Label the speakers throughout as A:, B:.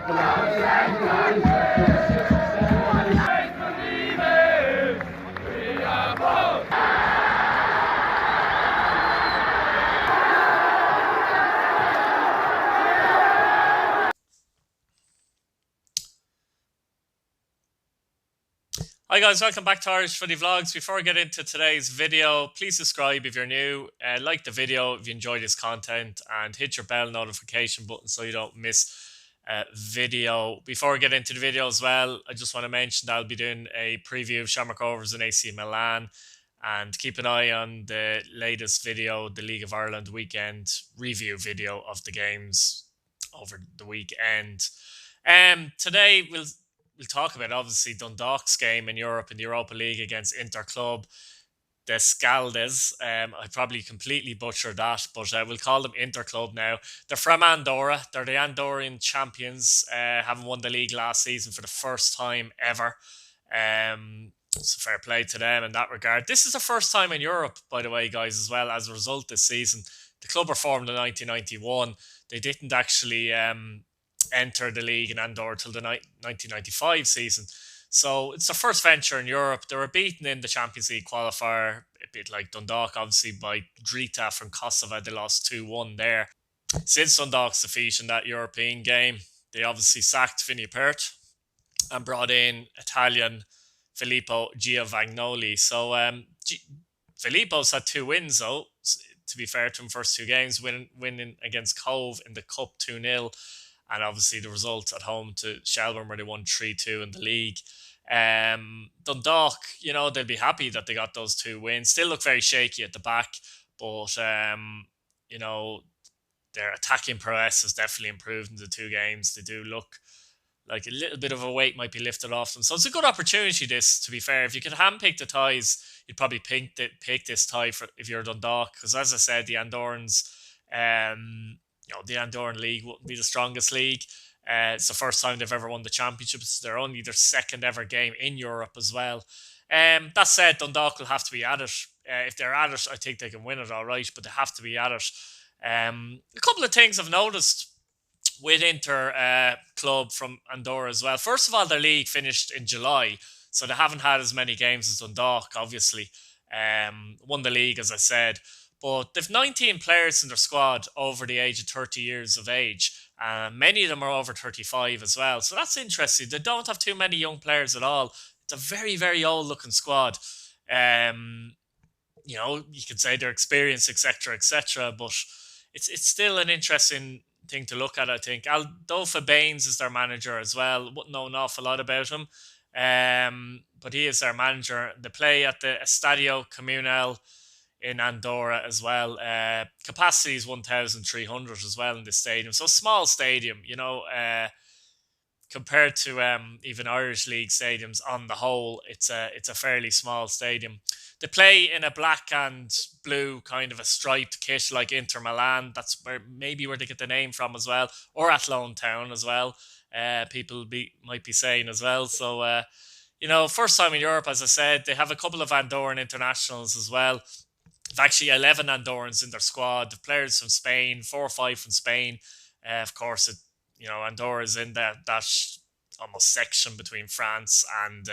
A: Hi guys, welcome back to Irish Footy Vlogs. Before I get into today's video, please subscribe if you're new, like the video if you enjoy this content, and hit your bell notification button so you don't miss a video. Before I get into the video as well, I just want to mention that I'll be doing a preview of Shamrock Rovers and AC Milan, and keep an eye on the latest video, the League of Ireland weekend review video of the games over the weekend. Today we'll talk about obviously Dundalk's game in Europe in the Europa League against Inter Club de Scaldes. I probably completely butchered that, but we'll call them Inter Club now. They're from Andorra. They're the Andorran champions, having won the league last season for the first time ever. So fair play to them in that regard. This is the first time in Europe, by the way, guys, as well, as a result this season. The club were formed in 1991. They didn't actually enter the league in Andorra till the 1995 season. So it's their first venture in Europe. They were beaten in the Champions League qualifier, a bit like Dundalk, obviously, by Drita from Kosovo. They lost 2-1 there. Since Dundalk's defeat in that European game, they obviously sacked Vinnie Pert and brought in Italian Filippo Giovagnoli. So Filippo's had 2 wins, though, to be fair to him, first 2 games, winning against Cove in the Cup 2-0. And obviously the result at home to Shelbourne where they won 3-2 in the league. Dundalk, they'll be happy that they got those 2 wins. Still look very shaky at the back, but, their attacking prowess has definitely improved in the 2 games. They do look like a little bit of a weight might be lifted off them. So it's a good opportunity, this, to be fair. If you could handpick the ties, you'd probably pick this tie for if you're Dundalk. Because as I said, the Andorrans... the Andorran league wouldn't be the strongest league. It's the first time they've ever won the championship. It's their second ever game in Europe as well. That said, Dundalk will have to be at it. If they're at it, I think they can win it all right, but they have to be at it. A couple of things I've noticed with Inter Club from Andorra as well. First of all, their league finished in July, so they haven't had as many games as Dundalk, obviously. Won the league, as I said. But they've 19 players in their squad over the age of 30 years of age. Many of them are over 35 as well. So that's interesting. They don't have too many young players at all. It's a very, very old-looking squad. You could say they're experienced, etc., but it's still an interesting thing to look at, I think. Adolfo Baines is their manager as well. Wouldn't know an awful lot about him. But he is their manager. They play at the Estadio Comunal in Andorra as well. Capacity is 1,300 as well in this stadium. So small stadium, compared to even Irish League stadiums on the whole, it's a fairly small stadium. They play in a black and blue kind of a striped kit like Inter Milan. That's where they get the name from as well. Or Athlone Town as well. People might be saying as well. So, first time in Europe, as I said. They have a couple of Andorran internationals as well. They've actually 11 Andorrans in their squad. The players from Spain, 4 or 5 from Spain. Of course, Andorra's in that almost section between France and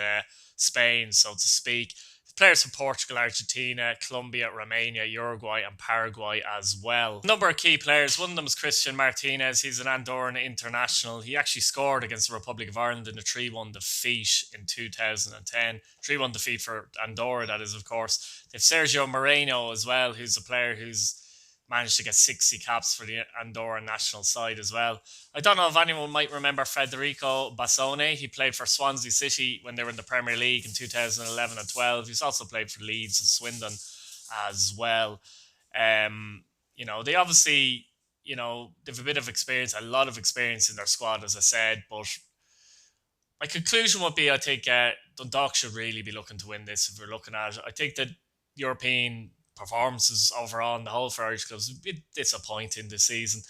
A: Spain, so to speak. Players from Portugal, Argentina, Colombia, Romania, Uruguay and Paraguay as well. A number of key players. One of them is Christian Martinez. He's an Andorran international. He actually scored against the Republic of Ireland in a 3-1 defeat in 2010. 3-1 defeat for Andorra, that is, of course. They have Sergio Moreno as well, who's a player who's managed to get 60 caps for the Andorra national side as well. I don't know if anyone might remember Federico Bassone. He played for Swansea City when they were in the Premier League in 2011 and 12. He's also played for Leeds and Swindon as well. They obviously, they have a bit of experience, a lot of experience in their squad, as I said. But my conclusion would be, I think Dundalk should really be looking to win this if we're looking at it. I think that European performances overall in the whole for Irish clubs a bit disappointing this season.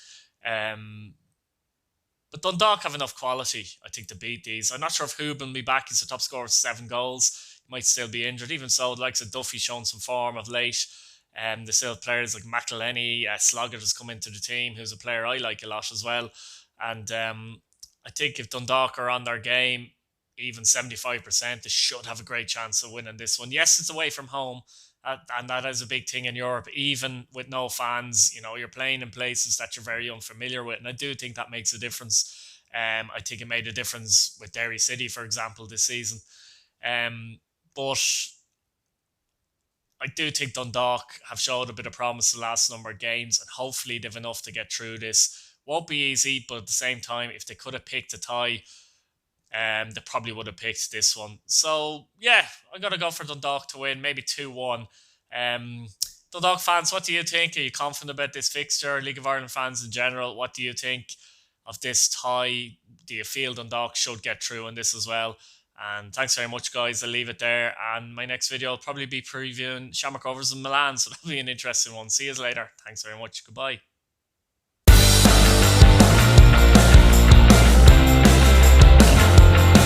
A: But Dundalk have enough quality, I think, to beat these. I'm not sure if Hooban will be back. He's the top scorer with 7 goals. He might still be injured. Even so, the likes of Duffy shown some form of late. They still have players like McElhenney. Sloggett has come into the team, who's a player I like a lot as well. And I think if Dundalk are on their game, even 75%, they should have a great chance of winning this one. Yes, it's away from home, and that is a big thing in Europe. Even with no fans, you're playing in places that you're very unfamiliar with, and I do think that makes a difference. I think it made a difference with Derry City, for example, this season. But I do think Dundalk have showed a bit of promise the last number of games, and hopefully they've enough to get through this. Won't be easy, but at the same time, if they could have picked a tie, they probably would have picked this one. So yeah, I'm gonna go for Dundalk to win, maybe 2-1. Um, Dundalk fans, what do you think? Are you confident about this fixture? League of Ireland fans in general, what do you think of this tie? Do you feel Dundalk should get through in this as well? And thanks very much, guys. I'll leave it there. And my next video will probably be previewing Shamrock Rovers in Milan, so that'll be an interesting one. See you later. Thanks very much. Goodbye.